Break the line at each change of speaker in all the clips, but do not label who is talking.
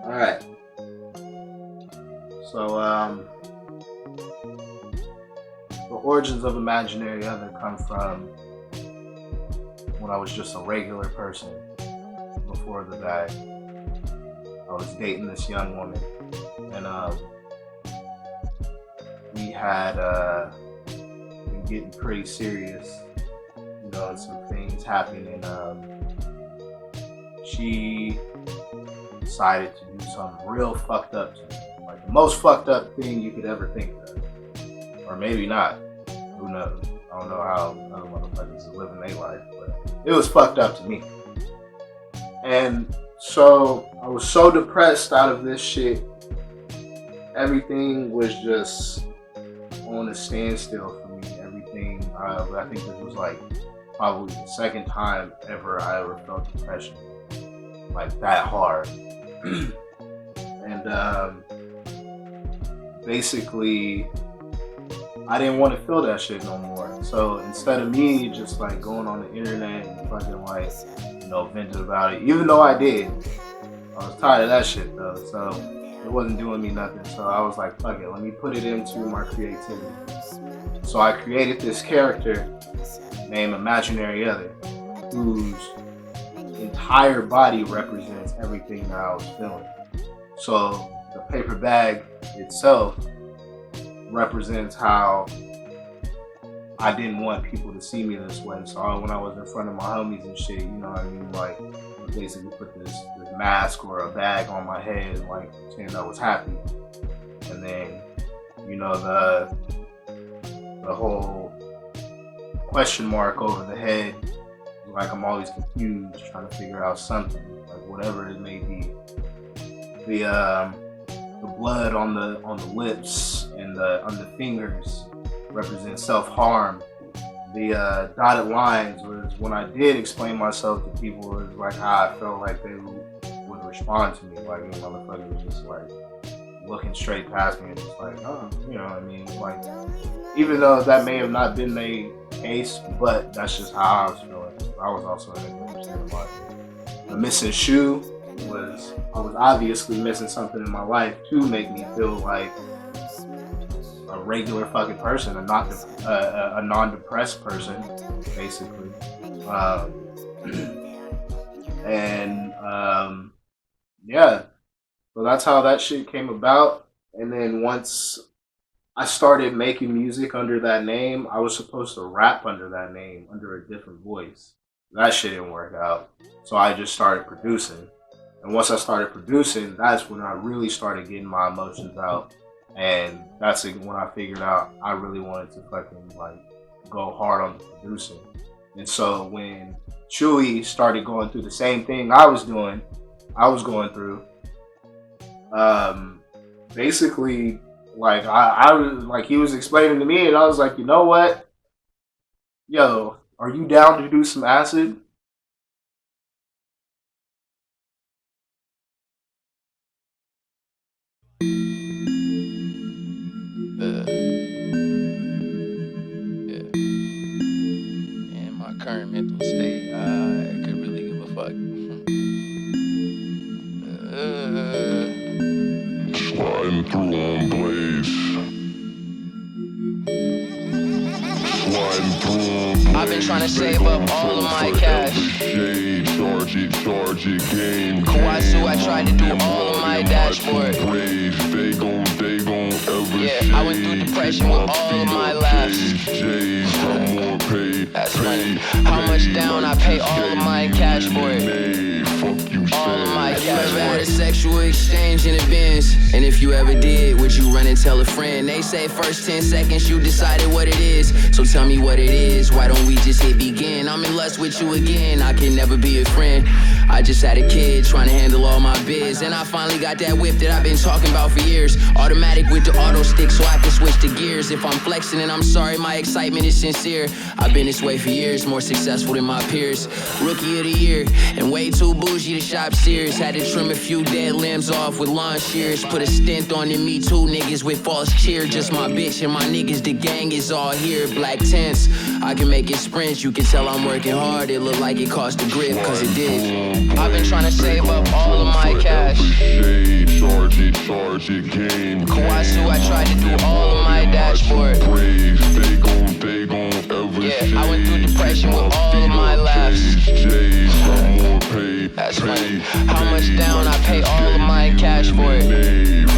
Alright. So, the origins of Imaginary Other come from when I was just a regular person before the bag. I was dating this young woman, and we had been getting pretty serious, you know, and some things happened, and she decided to do something real fucked up to me. Like the most fucked up thing you could ever think of. Or maybe not. Who knows? I don't know how other motherfuckers are living their life, but it was fucked up to me. And so I was so depressed out of this shit. Everything was just on a standstill for me. Everything, I think this was like probably the second time ever I ever felt depression like that hard. And basically I didn't want to feel that shit no more. So instead of me just like going on the internet and fucking like, you know, venting about it, even though I did, I was tired of that shit though. So it wasn't doing me nothing. So I was like, fuck it, let me put it into my creativity. So I created this character named Imaginary Other, whose entire body represents everything that I was feeling. So the paper bag itself represents how I didn't want people to see me this way. So when I was in front of my homies and shit, you know what I mean? Like, I basically put this mask or a bag on my head and like pretend I was happy. And then, you know, the whole question mark over the head, like I'm always confused, trying to figure out something, like whatever it may be. The blood on the lips and on the fingers represents self-harm. The dotted lines was when I did explain myself to people, it was like how I felt like they would respond to me. Like, you motherfucker was just like looking straight past me and just like, oh, you know what I mean? Like, even though that may have not been the case, but that's just how I was feeling. I was also in a good state of mind. The missing shoe was, I was obviously missing something in my life to make me feel like a regular fucking person, a non-depressed person, basically. Yeah, so that's how that shit came about. And then once I started making music under that name, I was supposed to rap under that name, under a different voice. That shit didn't work out. So I just started producing. And once I started producing, that's when I really started getting my emotions out. And that's when I figured out I really wanted to fucking like go hard on the producing. And so when Chuuwee started going through the same thing I was going through, basically, like I was like, he was explaining to me, and I was like, you know what, yo, are you down to do some acid?
In my current mental state, I could really give a fuck.
Sliding through on Blaze. Sliding through on Blaze.
I've been trying to save up all of my cash. Kawasu, I tried to do all of my dashboard. Yeah, I went through depression with all of my laughs. That's money. How much down? I pay all of my in cash for it. All of my cash for it. Sexual exchange in advance. And if you ever did, would you run and tell a friend? They say first 10 seconds you decided what it is. So tell me what it is. Why don't we just hit begin? I'm in lust with you again. I can never be a friend. I just had a kid trying to handle all my biz. And I finally got that whip that I've been talking about for years. Automatic with the auto stick so I can switch the gears. If I'm flexing and I'm sorry, my excitement is sincere. I've been this way for years, more successful than my peers. Rookie of the year, and way too bougie to shop top serious. Had to trim a few dead limbs off with lawn shears. Put a stint on the Me Too niggas with false cheer. Just my bitch and my niggas, the gang is all here. Black tents, I can make it sprints. You can tell I'm working hard. It look like it cost a grip, cause it did. I've been trying to save up all of my cash.
Charge it, game.
Kawasu, I tried to do all of my dashboard.
They gon' ever
Yeah, I went through depression with all of my laughs. That's funny. How much down? I pay all of my cash for it.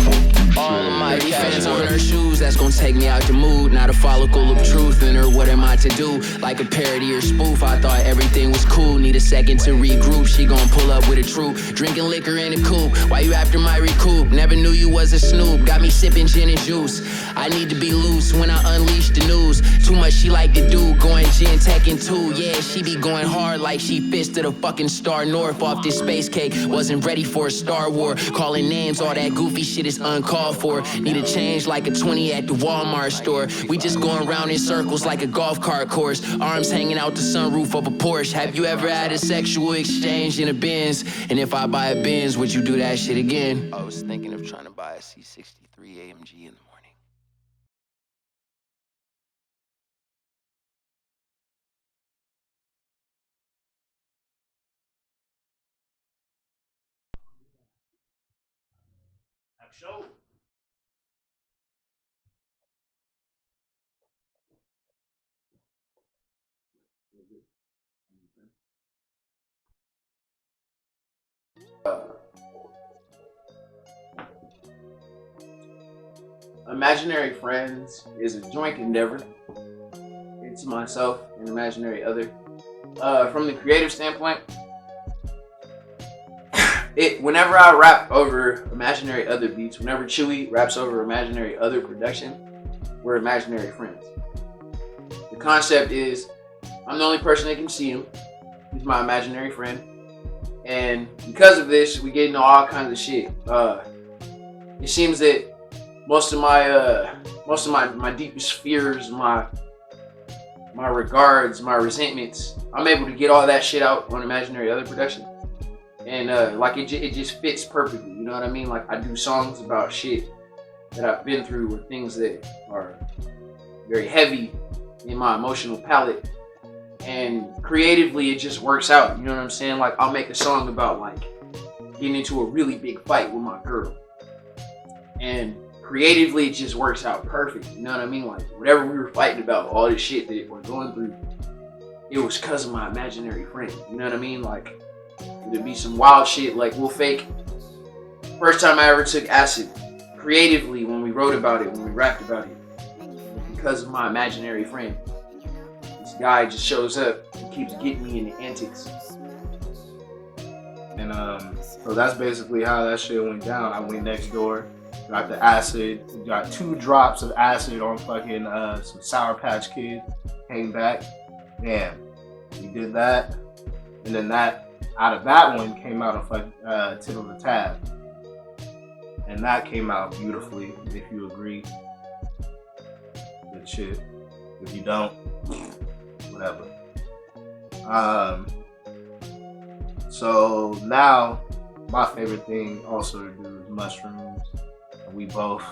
All of my cash on her shoes, that's gonna take me out the mood. Not a follicle of truth in her, what am I to do? Like a parody or spoof, I thought everything was cool. Need a second to regroup, she gon' pull up with a troop. Drinking liquor in a coupe, why you after my recoup? Never knew you was a snoop, got me sipping gin and juice. I need to be loose when I unleash the news. Too much she like to do, going gin Tekken 2. Yeah, she be going hard like she fisted a fucking Star North off this space cake. Wasn't ready for a Star War, calling names, all that goofy shit is uncalled for. Need a change like a 20 at the Walmart store. We just going round in circles like a golf cart course. Arms hanging out the sunroof of a Porsche. Have you ever had a sexual exchange in a Benz? And if I buy a Benz, would you do that shit again? I was thinking of trying to buy a C63 AMG in the morning.
Imaginary friends is a joint endeavor. It's myself and imaginary other. From the creative standpoint, whenever I rap over imaginary other beats, whenever Chuuwee raps over imaginary other production, we're imaginary friends. The concept is, I'm the only person that can see him. He's my imaginary friend, and because of this, we get into all kinds of shit. It seems that most of my deepest fears, my regards, my resentments, I'm able to get all that shit out on imaginary other production, and like it just fits perfectly. You know what I mean? Like, I do songs about shit that I've been through, or things that are very heavy in my emotional palette, and creatively it just works out. You know what I'm saying? Like, I'll make a song about like getting into a really big fight with my girl, and creatively it just works out perfect. You know what I mean? Like, whatever we were fighting about, all this shit that we're going through, it was because of my imaginary friend. You know what I mean? Like, it'd be some wild shit, like we'll fake. First time I ever took acid, creatively, when we wrote about it, when we rapped about it, because of my imaginary friend. This guy just shows up and keeps getting me in the antics.
And so that's basically how that shit went down. I went next door, got the acid, got 2 drops of acid on fucking some Sour Patch Kids, came back, damn, we did that, and then out of that one came out a Tip of the Tab, and that came out beautifully, if you agree. Good shit. If you don't, whatever. So now my favorite thing also to do is mushrooms. We both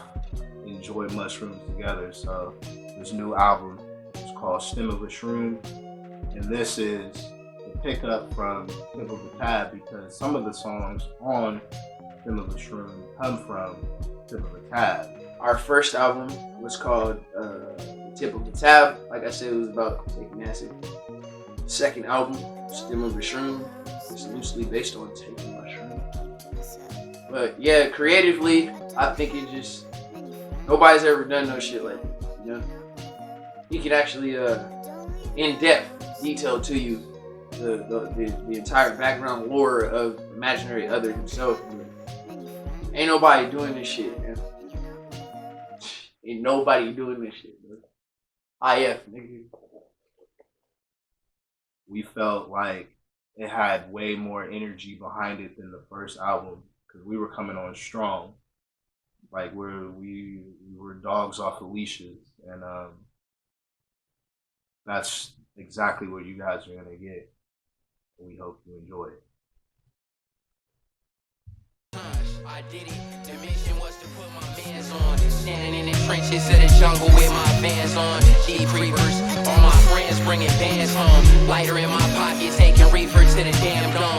enjoy mushrooms together. So this new album is called Stem of a Shroom, and this is the pickup from Tip of the Tab, because some of the songs on Stem of a Shroom come from Tip of the Tab.
Our first album was called Tip of the Tab. Like I said, it was about taking acid. Second album, Stem of a Shroom, is loosely based on taking mushroom. But yeah, creatively, I think it just, nobody's ever done no shit like this, you know? He can actually, in depth, detail to you the entire background lore of Imaginary Other himself. Ain't nobody doing this shit, man. Ain't nobody doing this shit, bro. IF, nigga.
We felt like it had way more energy behind it than the first album, because we were coming on strong. Like, we were dogs off of leashes, and that's exactly what you guys are gonna get. We hope you enjoy it.
I did it. The mission was to put my mans on. Standing in the trenches of the jungle with my vans on. Deep creepers, all my friends bringing bands home. Lighter in my pocket, taking reefer to the dance.